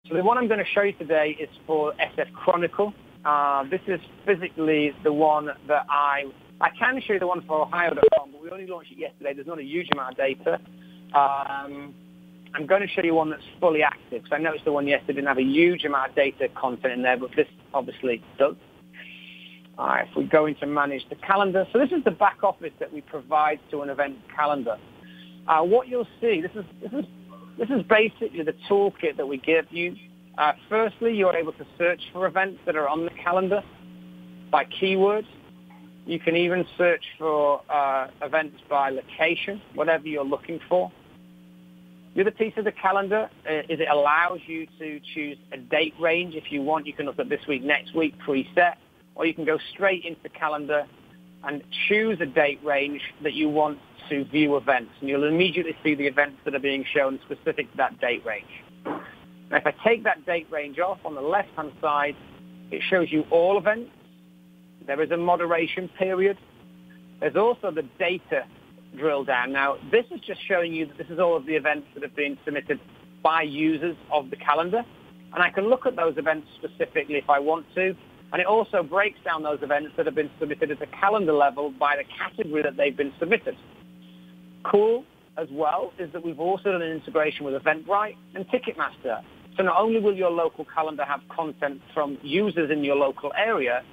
So the one I'm going to show you today is for SF Chronicle. This is physically the one that I can show you the one for Ohio.com, but we only launched it yesterday. There's not a huge amount of data. I'm going to show you one that's fully active, because I noticed the one yesterday didn't have a huge amount of data content in there, but this obviously does. All right, if we go into manage the calendar. So this is the back office that we provide to an event calendar. What you'll see, this is basically the toolkit that we give you. Firstly, you're able to search for events that are on the calendar by keywords. You can even search for events by location, whatever you're looking for. The other piece of the calendar is it allows you to choose a date range. If you want, you can look at this week, next week, preset, or you can go straight into the calendar and choose a date range that you want to view events, and you'll immediately see the events that are being shown specific to that date range. Now, if I take that date range off, on the left-hand side, it shows you all events. There is a moderation period. There's also the data drill down. Now, this is just showing you that this is all of the events that have been submitted by users of the calendar, and I can look at those events specifically if I want to, and it also breaks down those events that have been submitted at the calendar level by the category that they've been submitted. Cool as well is that we've also done an integration with Eventbrite and Ticketmaster. So not only will your local calendar have content from users in your local area,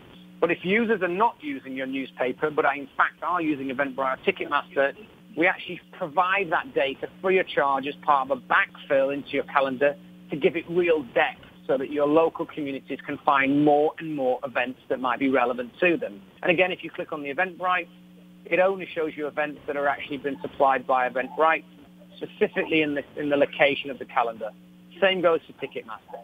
but if users are not using your newspaper, but in fact are using Eventbrite or Ticketmaster, we actually provide that data free of charge as part of a backfill into your calendar to give it real depth so that your local communities can find more and more events that might be relevant to them. And again, if you click on the Eventbrite, it only shows you events that are actually been supplied by Eventbrite, specifically in the location of the calendar. Same goes for Ticketmaster.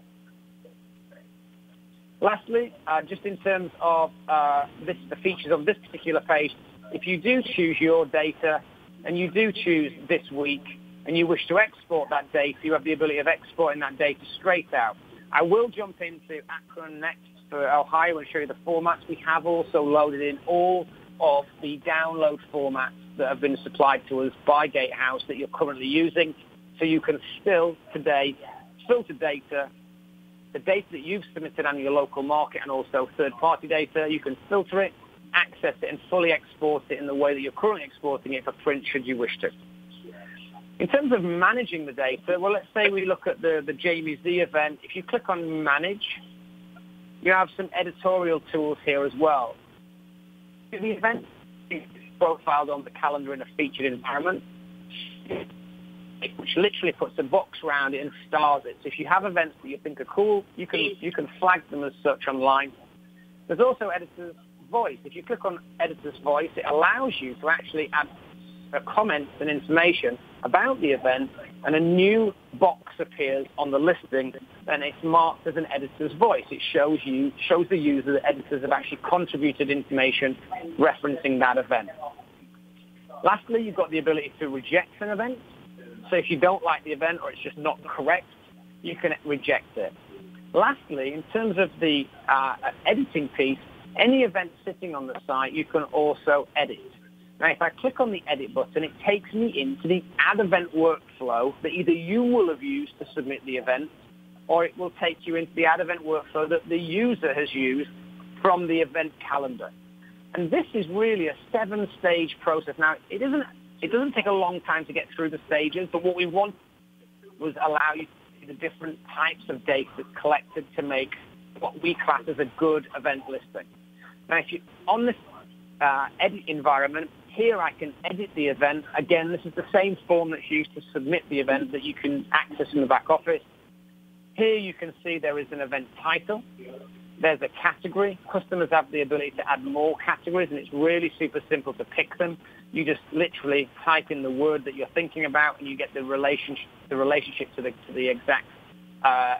Lastly, just in terms of the features of this particular page, if you do choose your data and you do choose this week and you wish to export that data, you have the ability of exporting that data straight out. I will jump into Akron next for Ohio and show you the formats. We have also loaded in all of the download formats that have been supplied to us by GateHouse that you're currently using, so you can still today filter data, the data that you've submitted on your local market and also third-party data. You can filter it, access it, and fully export it in the way that you're currently exporting it for print should you wish to. In terms of managing the data, well, let's say we look at the Jamie Z event. If you click on Manage, you have some editorial tools here as well. The event is profiled on the calendar in a featured environment, which literally puts a box around it and stars it. So if you have events that you think are cool, you can flag them as such online. There's also Editor's Voice. If you click on Editor's Voice, it allows you to actually add comments and information about the event, and a new box appears on the listing, and it's marked as an editor's voice. It shows the user that editors have actually contributed information referencing that event. Lastly, you've got the ability to reject an event. So if you don't like the event or it's just not correct, you can reject it. Lastly, in terms of the editing piece, any event sitting on the site, you can also edit. Now, if I click on the edit button, it takes me into the add event workflow that either you will have used to submit the event, or it will take you into the add event workflow that the user has used from the event calendar. And this is really a 7-stage process. Now, it doesn't take a long time to get through the stages, but what we want was allow you to see the different types of data that's collected to make what we class as a good event listing. Now, if you're on this edit environment, here I can edit the event. Again, this is the same form that's used to submit the event that you can access in the back office. Here you can see there is an event title. There's a category. Customers have the ability to add more categories, and it's really super simple to pick them. You just literally type in the word that you're thinking about, and you get the relationship to the exact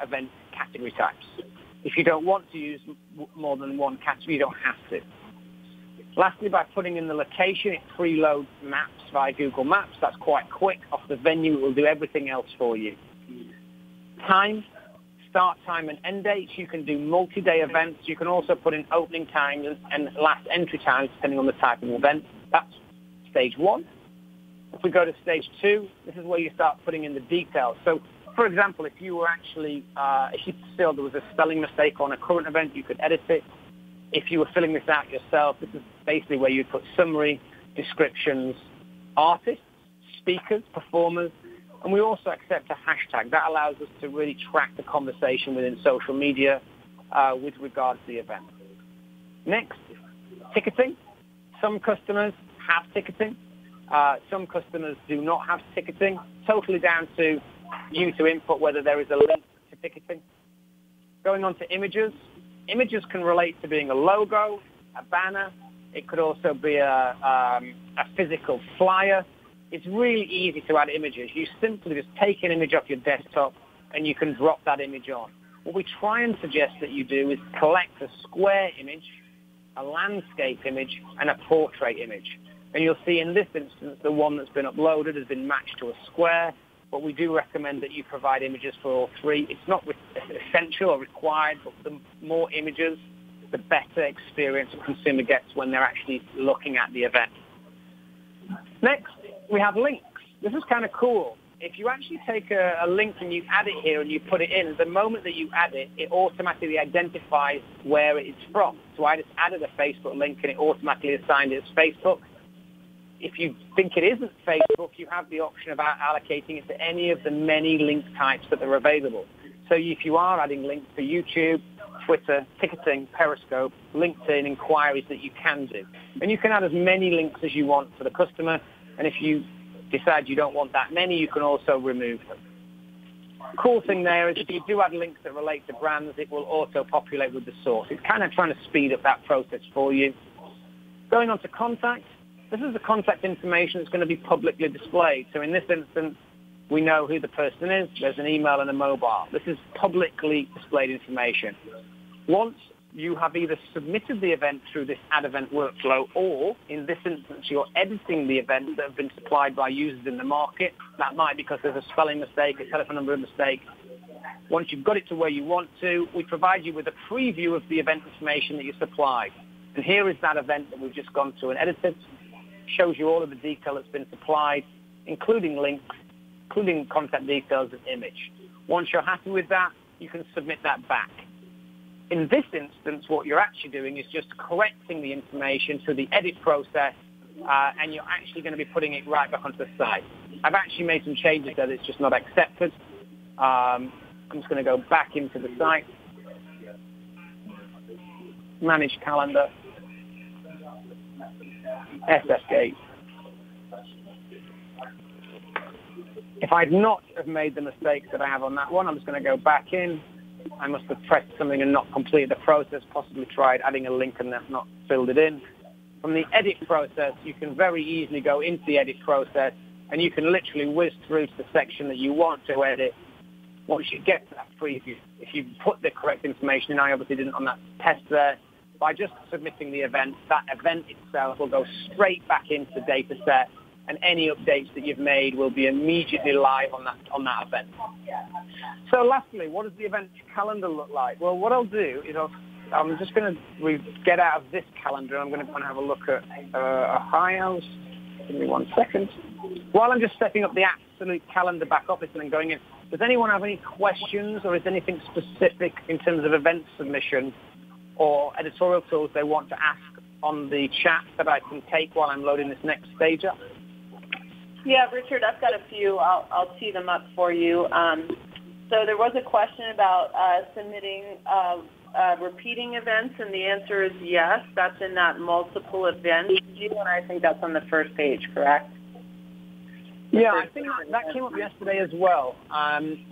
event category types. If you don't want to use more than one category, you don't have to. Lastly, by putting in the location, it preloads maps via Google Maps. That's quite quick. Off the venue, it will do everything else for you. Time, start time and end dates. You can do multi-day events. You can also put in opening times and last entry times, depending on the type of event. That's stage 1. If we go to stage 2, this is where you start putting in the details. So for example, if you were actually, if you feel there was a spelling mistake on a current event, you could edit it. If you were filling this out yourself, this is basically where you'd put summary, descriptions, artists, speakers, performers, and we also accept a hashtag. That allows us to really track the conversation within social media with regards to the event. Next, ticketing. Some customers have ticketing. Some customers do not have ticketing. Totally down to you to input whether there is a link to ticketing. Going on to images. Images can relate to being a logo, a banner. It could also be a physical flyer. It's really easy to add images. You simply just take an image off your desktop and you can drop that image on. What we try and suggest that you do is collect a square image, a landscape image, and a portrait image. And you'll see in this instance, the one that's been uploaded has been matched to a square, but we do recommend that you provide images for all three. It's not essential or required, but the more images, the better experience a consumer gets when they're actually looking at the event. Next, we have links. This is kind of cool. If you actually take a link and you add it here and you put it in, the moment that you add it, it automatically identifies where it is from. So I just added a Facebook link and it automatically assigned it as Facebook. If you think it isn't Facebook, you have the option of allocating it to any of the many link types that are available. So if you are adding links to YouTube, Twitter, ticketing, Periscope, LinkedIn, inquiries that you can do. And you can add as many links as you want for the customer. And if you decide you don't want that many, you can also remove them. Cool thing there is if you do add links that relate to brands, it will auto-populate with the source. It's kind of trying to speed up that process for you. Going on to contact. This is the contact information that's going to be publicly displayed. So in this instance, we know who the person is. There's an email and a mobile. This is publicly displayed information. Once you have either submitted the event through this add event workflow, or in this instance, you're editing the events that have been supplied by users in the market. That might be because there's a spelling mistake, a telephone number mistake. Once you've got it to where you want to, we provide you with a preview of the event information that you supplied. And here is that event that we've just gone through and edited. Shows you all of the detail that's been supplied, including links, including contact details and image. Once you're happy with that, you can submit that back. In this instance, what you're actually doing is just correcting the information through the edit process, and you're actually going to be putting it right back onto the site. I've actually made some changes there that's just not accepted. I'm just going to go back into the site, manage calendar, SF-Gate. If I'd not have made the mistakes that I have on that one, I'm just going to go back in. I must have pressed something and not completed the process, possibly tried adding a link and not filled it in. From the edit process, you can very easily go into the edit process and you can literally whiz through to the section that you want to edit. Once you get to that preview, if you put the correct information in, I obviously didn't on that test there, by just submitting the event, that event itself will go straight back into the data set, and any updates that you've made will be immediately live on that event. So lastly, what does the event calendar look like? Well, what I'll do is I'm just going to get out of this calendar, and I'm going to go and have a look at Ohio's. Give me 1 second. While I'm just setting up the absolute calendar back office and then going in, does anyone have any questions, or is there anything specific in terms of event submission or editorial tools they want to ask on the chat that I can take while I'm loading this next stage up? Yeah, Richard, I've got a few. I'll tee them up for you. So there was a question about submitting repeating events, and the answer is yes. That's in that multiple events view, and I think that's on the first page, correct? Yeah, I think that came up yesterday as well.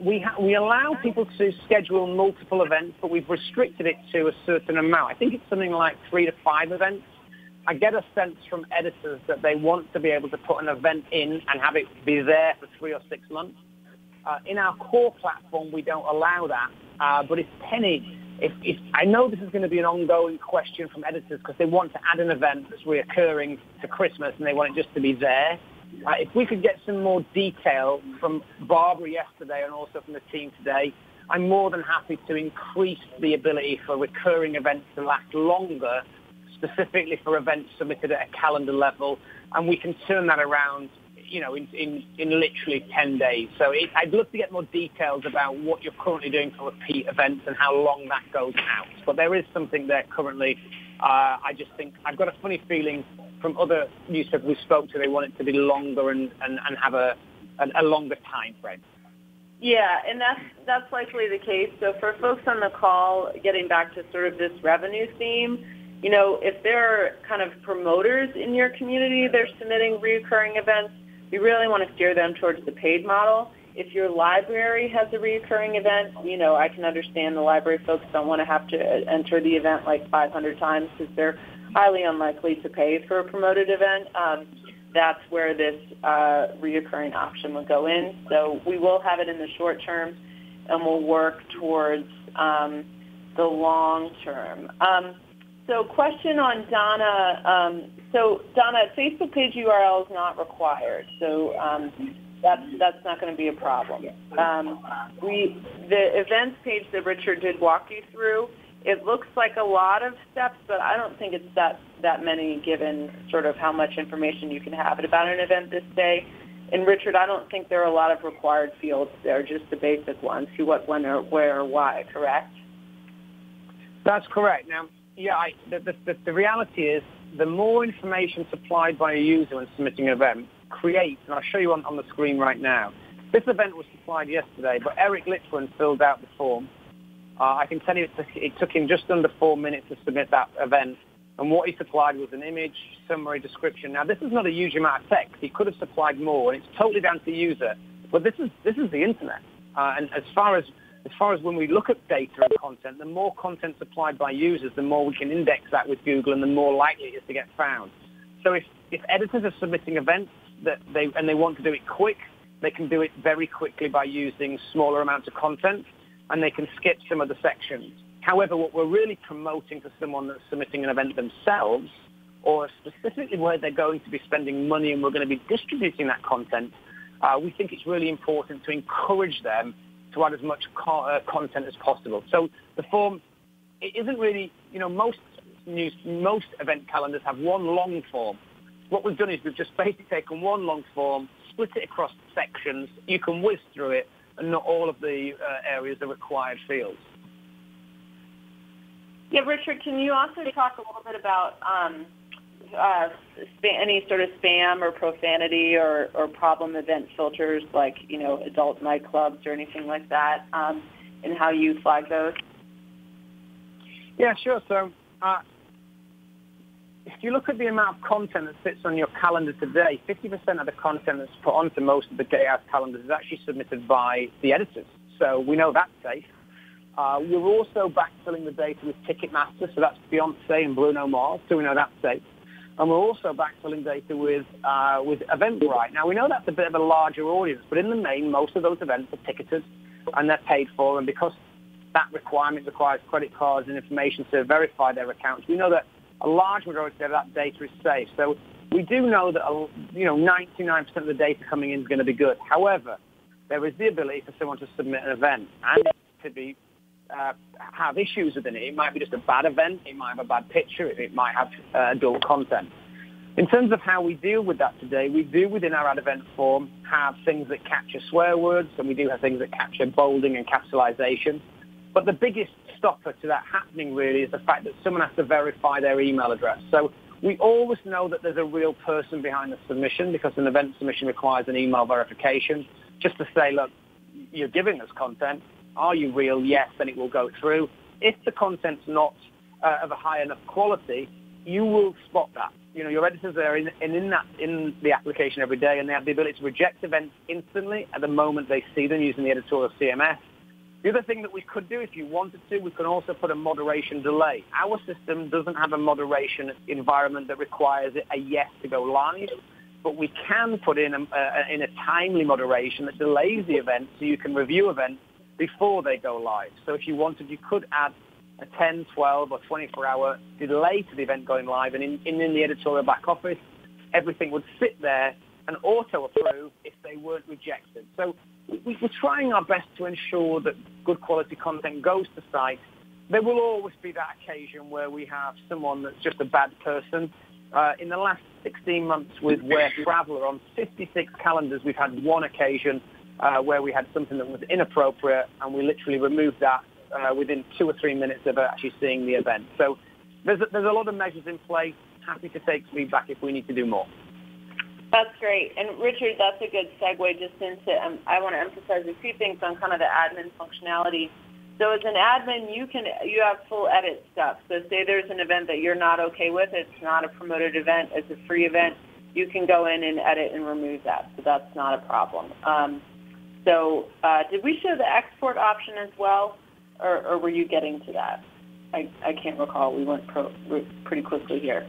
We allow people to schedule multiple events, but we've restricted it to a certain amount. I think it's something like 3 to 5 events. I get a sense from editors that they want to be able to put an event in and have it be there for 3 or 6 months. In our core platform, we don't allow that. But if I know this is going to be an ongoing question from editors because they want to add an event that's reoccurring to Christmas and they want it just to be there. If we could get some more detail from Barbara yesterday and also from the team today, I'm more than happy to increase the ability for recurring events to last longer, specifically for events submitted at a calendar level, and we can turn that around in literally 10 days. So I'd love to get more details about what you're currently doing for repeat events and how long that goes out. But there is something there currently. I just think I've got a funny feeling from other newspapers we spoke to, they want it to be longer and have a longer time frame. Yeah, and that's likely the case. So for folks on the call, getting back to sort of this revenue theme, if there are kind of promoters in your community, they're submitting recurring events, we really want to steer them towards the paid model. If your library has a recurring event, I can understand the library folks don't want to have to enter the event like 500 times because they're highly unlikely to pay for a promoted event. That's where this reoccurring option would go in. So we will have it in the short term, and we'll work towards the long term. So question on Donna. So Donna, Facebook page URL is not required. So that's not going to be a problem. The events page that Richard did walk you through, it looks like a lot of steps, but I don't think it's that many given sort of how much information you can have about an event this day. And Richard, I don't think there are a lot of required fields there, just the basic ones, who, what, when, or where, or why, correct? That's correct. Now, the reality is the more information supplied by a user when submitting an event creates, and I'll show you on the screen right now, this event was supplied yesterday, but Eric Litwin filled out the form. I can tell you it took him just under 4 minutes to submit that event, and what he supplied was an image, summary, description. Now, this is not a huge amount of text. He could have supplied more, and it's totally down to the user. But this is the internet, and as far as when we look at data and content, the more content supplied by users, the more we can index that with Google, and the more likely it is to get found. So if editors are submitting events and they want to do it quick, they can do it very quickly by using smaller amounts of content, and they can skip some of the sections. However, what we're really promoting to someone that's submitting an event themselves, or specifically where they're going to be spending money and we're going to be distributing that content, we think it's really important to encourage them to add as much content as possible. So the form, it isn't really, most event calendars have one long form. What we've done is we've just basically taken one long form, split it across sections. You can whiz through it, and not all of the areas are required fields. Yeah, Richard, can you also talk a little bit about any sort of spam or profanity or problem event filters like, adult nightclubs or anything like that, and how you flag those? Yeah, sure. So if you look at the amount of content that sits on your calendar today, 50% of the content that's put onto most of the GateHouse calendars is actually submitted by the editors. So we know that's safe. We're also backfilling the data with Ticketmaster, so that's Beyonce and Bruno Mars, so we know that's safe. And we're also backfilling data with Eventbrite. Now, we know that's a bit of a larger audience, but in the main, most of those events are ticketed, and they're paid for, and because that requirement requires credit cards and information to verify their accounts, we know that a large majority of that data is safe. So we do know that 99% of the data coming in is going to be good. However, there is the ability for someone to submit an event and to be have issues within it. It might be just a bad event. It might have a bad picture. It might have adult content. In terms of how we deal with that today, we do within our ad event form have things that capture swear words, and we do have things that capture bolding and capitalization. But the biggest stopper to that happening really is the fact that someone has to verify their email address. So we always know that there's a real person behind the submission because an event submission requires an email verification just to say, look, you're giving us content. Are you real? Yes, then it will go through. If the content's not of a high enough quality, you will spot that. Your editors are in the application every day, and they have the ability to reject events instantly at the moment they see them using the editorial CMS. The other thing that we could do, if you wanted to, we can also put a moderation delay. Our system doesn't have a moderation environment that requires a yes to go live, but we can put in a timely moderation that delays the event so you can review events before they go live. So if you wanted, you could add a 10, 12, or 24-hour delay to the event going live, and in the editorial back office, everything would sit there and auto-approve if they weren't rejected. So we're trying our best to ensure that good quality content goes to site. There will always be that occasion where we have someone that's just a bad person. in the last 16 months with Where Traveler, on 56 calendars, we've had one occasion where we had something that was inappropriate, and we literally removed that within 2 or 3 minutes of actually seeing the event. So there's a lot of measures in place. Happy to take feedback if we need to do more. That's great. And Richard, that's a good segue just into, I want to emphasize a few things on kind of the admin functionality. So as an admin, you have full edit stuff. So say there's an event that you're not okay with, it's not a promoted event, it's a free event, you can go in and edit and remove that. So that's not a problem. Did we show the export option as well, or were you getting to that? I can't recall. We went pretty quickly here.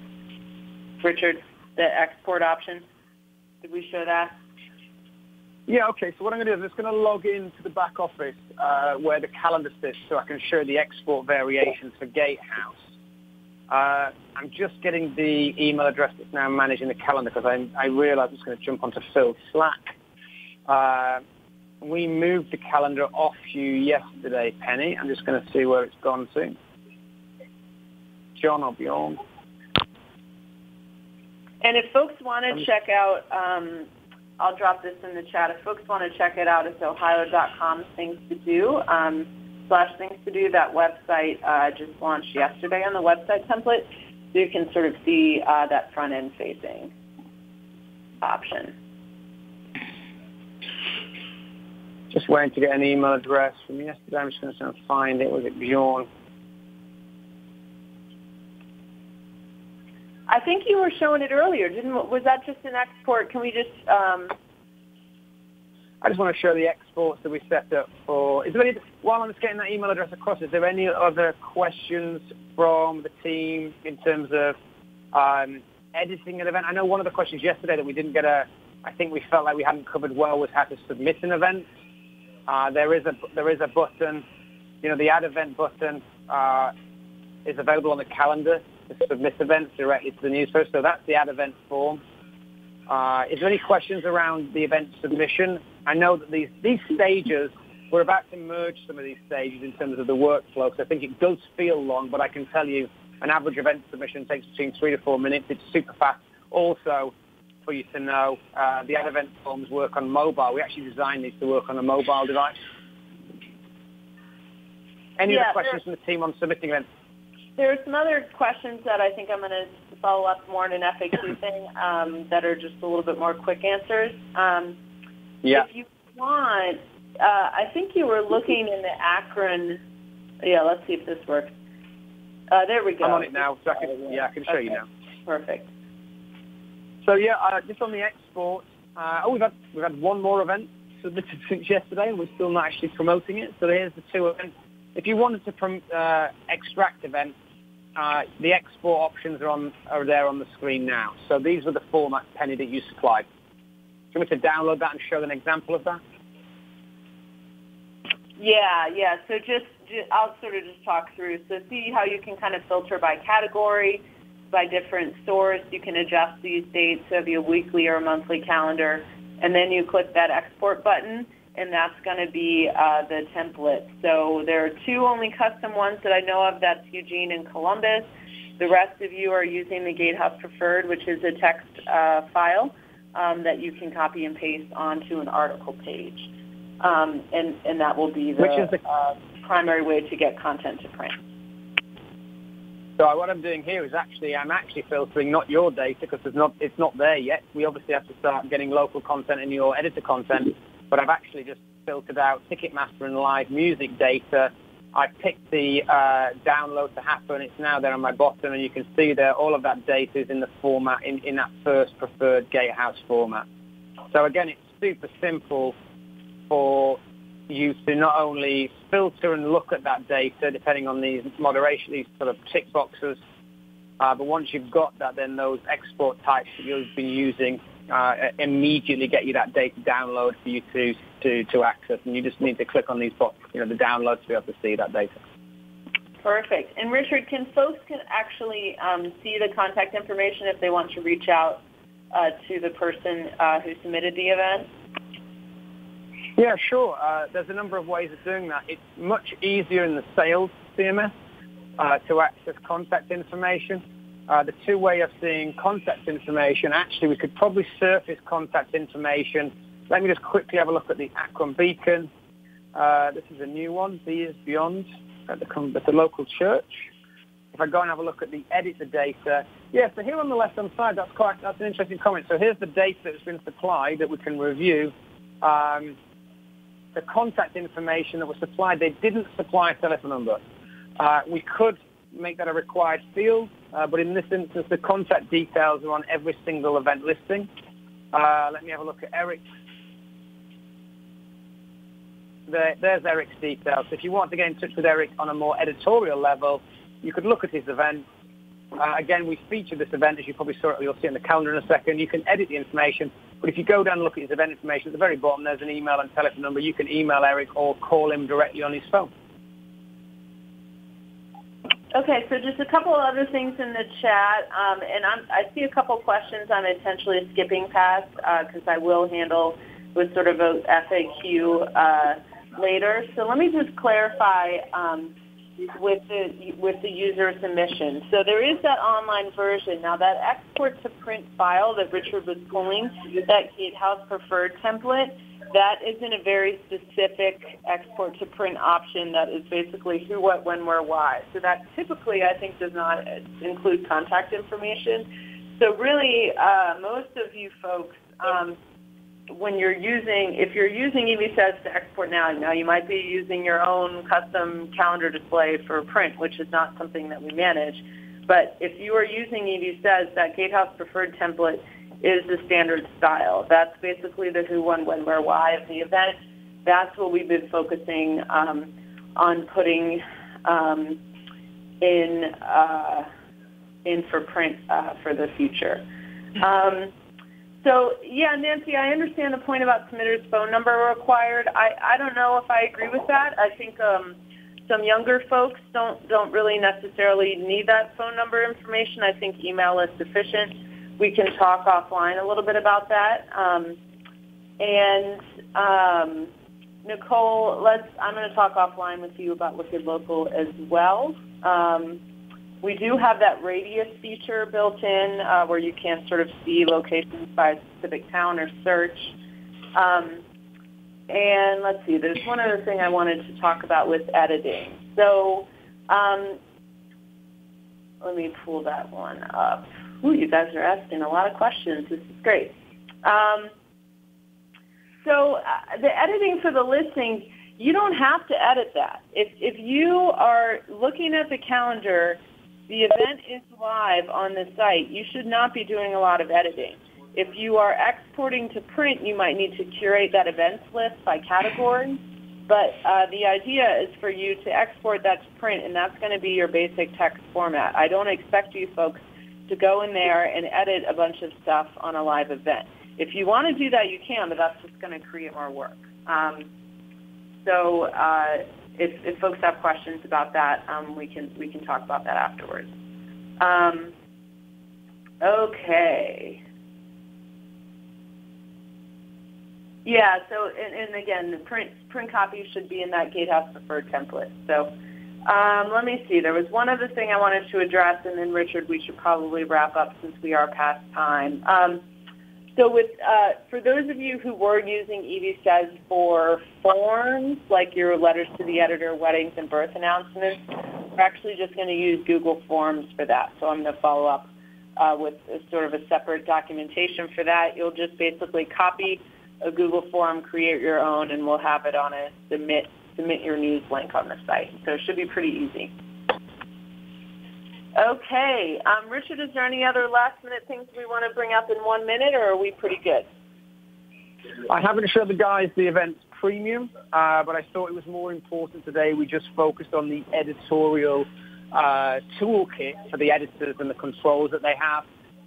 Richard, the export option, did we show that? Yeah, okay. So what I'm going to do is I'm just going to log into the back office where the calendar sits so I can show the export variations for GateHouse. I'm just getting the email address that's now managing the calendar because I realized I was going to jump onto Phil's Slack. We moved the calendar off you yesterday, Penny. I'm just going to see where it's gone to. John or Bjorn. And if folks want to check out, I'll drop this in the chat. If folks want to check it out, it's ohio.com things to do /things to do. That website just launched yesterday on the website template, so you can sort of see that front end facing option. Just waiting to get an email address from yesterday. I'm just going to find it. Was it Bjorn? I think you were showing it earlier. Was that just an export? Can we just... I just want to show the exports that we set up for... Is there any, while I'm just getting that email address across, is there any other questions from the team in terms of editing an event? I know one of the questions yesterday that we didn't get I think we felt like we hadn't covered well was how to submit an event. There is a button, the add event button is available on the calendar to submit events directly to the newspaper. So that's the add event form. Is there any questions around the event submission? I know that these stages, we're about to merge some of these stages in terms of the workflow. So I think it does feel long, but I can tell you an average event submission takes between 3 to 4 minutes. It's super fast. Also, for you to know, the add event forms work on mobile. We actually designed these to work on a mobile device. Any other questions from the team on submitting events? There are some other questions that I think I'm going to follow up more in an FAQ thing that are just a little bit more quick answers. If you want, I think you were looking in the Akron. Yeah, let's see if this works. There we go. I'm on it now, so I can show you now. Perfect. So just on the export, we've had one more event submitted since yesterday, and we're still not actually promoting it. So here's the two events. If you wanted to extract events, the export options are there on the screen now. So these were the formats, Penny, that you supplied. Do you want me to download that and show an example of that? Yeah. So I'll sort of just talk through. So see how you can kind of filter by category, by different stores. You can adjust these dates, so if you have a weekly or a monthly calendar, and then you click that export button, and that's going to be the template. So there are two only custom ones that I know of. That's Eugene and Columbus. The rest of you are using the GateHouse Preferred, which is a text file that you can copy and paste onto an article page. And that will be the primary way to get content to print. So what I'm doing here is I'm actually filtering not your data because it's not there yet. We obviously have to start getting local content in your editor content, but I've actually just filtered out Ticketmaster and live music data. I picked the download to happen. It's now there on my bottom, and you can see there all of that data is in the format, in that first preferred GateHouse format. So again, it's super simple for you to not only filter and look at that data, depending on these moderation, these sort of tick boxes, but once you've got that, then those export types that you've been using immediately get you that data download for you to access, and you just need to click on these boxes, the download to be able to see that data. Perfect. And Richard, folks actually see the contact information if they want to reach out to the person who submitted the event? Yeah, sure. There's a number of ways of doing that. It's much easier in the sales CMS to access contact information. The two-way of seeing contact information, actually, we could probably surface contact information. Let me just quickly have a look at the Akron Beacon. This is a new one, These Beyond, at the local church. If I go and have a look at the editor data, yeah, so here on the left-hand side, that's an interesting comment. So here's the data that's been supplied that we can review. The contact information that was supplied, they didn't supply a telephone number. We could make that a required field, but in this instance, the contact details are on every single event listing. Let me have a look at Eric's. There's Eric's details. So if you want to get in touch with Eric on a more editorial level, you could look at his event. Again, we featured this event, as you probably saw, you'll see in the calendar in a second. You can edit the information, but if you go down and look at his event information, at the very bottom, there's an email and telephone number. You can email Eric or call him directly on his phone. Okay, so just a couple of other things in the chat, and I see a couple questions I'm intentionally skipping past because I will handle with sort of a FAQ later. So let me just clarify with the user submission. So there is that online version. Now that export to print file that Richard was pulling, that GateHouse preferred template, that is in a very specific export to print option that is basically who, what, when, where, why. So that typically, I think, does not include contact information. So really, most of you folks, if you're using Evvnts to export now you might be using your own custom calendar display for print, which is not something that we manage. But if you are using Evvnts, that GateHouse preferred template is the standard style. That's basically the who, when, where, why of the event. That's what we've been focusing on putting in for print for the future. So, yeah, Nancy, I understand the point about submitter's phone number required. I don't know if I agree with that. I think some younger folks don't really necessarily need that phone number information. I think email is sufficient. We can talk offline a little bit about that. Nicole, I'm going to talk offline with you about Wicked Local as well. We do have that radius feature built in where you can sort of see locations by a specific town or search. And let's see, there's one other thing I wanted to talk about with editing. So let me pull that one up. Ooh, you guys are asking a lot of questions. This is great. So the editing for the listings, you don't have to edit that. If you are looking at the calendar, the event is live on the site, you should not be doing a lot of editing. If you are exporting to print, you might need to curate that events list by category. But the idea is for you to export that to print, and that's going to be your basic text format. I don't expect you folks to go in there and edit a bunch of stuff on a live event. If you want to do that, you can, but that's just going to create more work. If folks have questions about that, we can talk about that afterwards. Okay. Yeah. So and again, the print copy should be in that GateHouse preferred template. So. Let me see. There was one other thing I wanted to address, and then, Richard, we should probably wrap up since we are past time. So for those of you who were using Evvnts for forms, like your letters to the editor, weddings, and birth announcements, we're actually just going to use Google Forms for that. So I'm going to follow up with sort of a separate documentation for that. You'll just basically copy a Google form, create your own, and we'll have it on a submit your news link on the site. So it should be pretty easy. Okay. Richard, is there any other last-minute things we want to bring up in 1 minute, or are we pretty good? I haven't showed the guys the Evvnts Premium, but I thought it was more important today we just focused on the editorial toolkit for the editors and the controls that they have.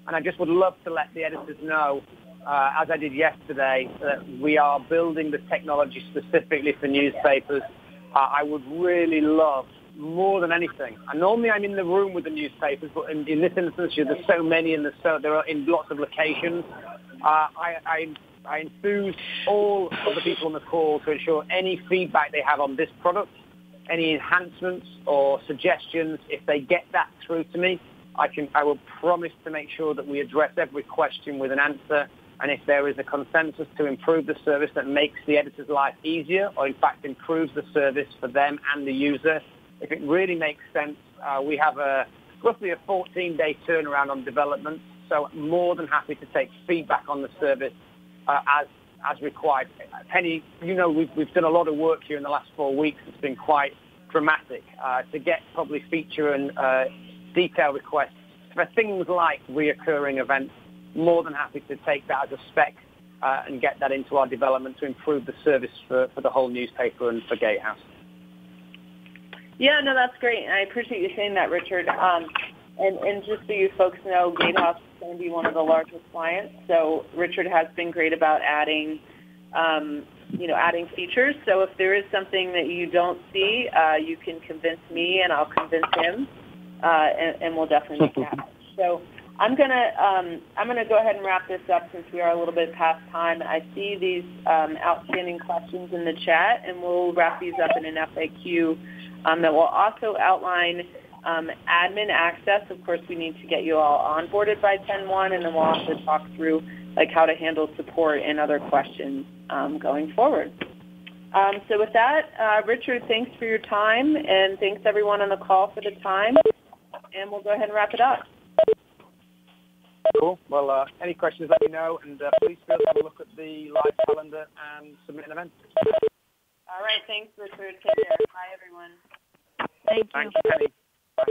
And I just would love to let the editors know, as I did yesterday, that we are building the technology specifically for newspapers. I would really love, more than anything, and normally I'm in the room with the newspapers, but in this instance, there's so many and there are in lots of locations. I enthuse all of the people on the call to ensure any feedback they have on this product, any enhancements or suggestions, if they get that through to me, I will promise to make sure that we address every question with an answer. And if there is a consensus to improve the service that makes the editor's life easier, or in fact improves the service for them and the user, if it really makes sense, we have roughly a 14-day turnaround on development. So more than happy to take feedback on the service as required. Penny, we've done a lot of work here in the last 4 weeks. It's been quite dramatic to get probably feature and detail requests for things like reoccurring events. More than happy to take that as a spec and get that into our development to improve the service for the whole newspaper and for GateHouse. Yeah, no, that's great. And I appreciate you saying that, Richard. And just so you folks know, GateHouse is going to be one of the largest clients. So Richard has been great about adding features. So if there is something that you don't see, you can convince me and I'll convince him, and we'll definitely make it happen. So I'm gonna go ahead and wrap this up since we are a little bit past time. I see these outstanding questions in the chat, and we'll wrap these up in an FAQ that will also outline admin access. Of course, we need to get you all onboarded by 10/1, and then we'll also talk through how to handle support and other questions going forward. So with that, Richard, thanks for your time, and thanks everyone on the call for the time, and we'll go ahead and wrap it up. Cool. Well, any questions, let me know, and please feel free to have a look at the live calendar and submit an event. All right. Thanks, Richard. Take care. Bye, everyone. Thank you. Thank you, Penny. Bye.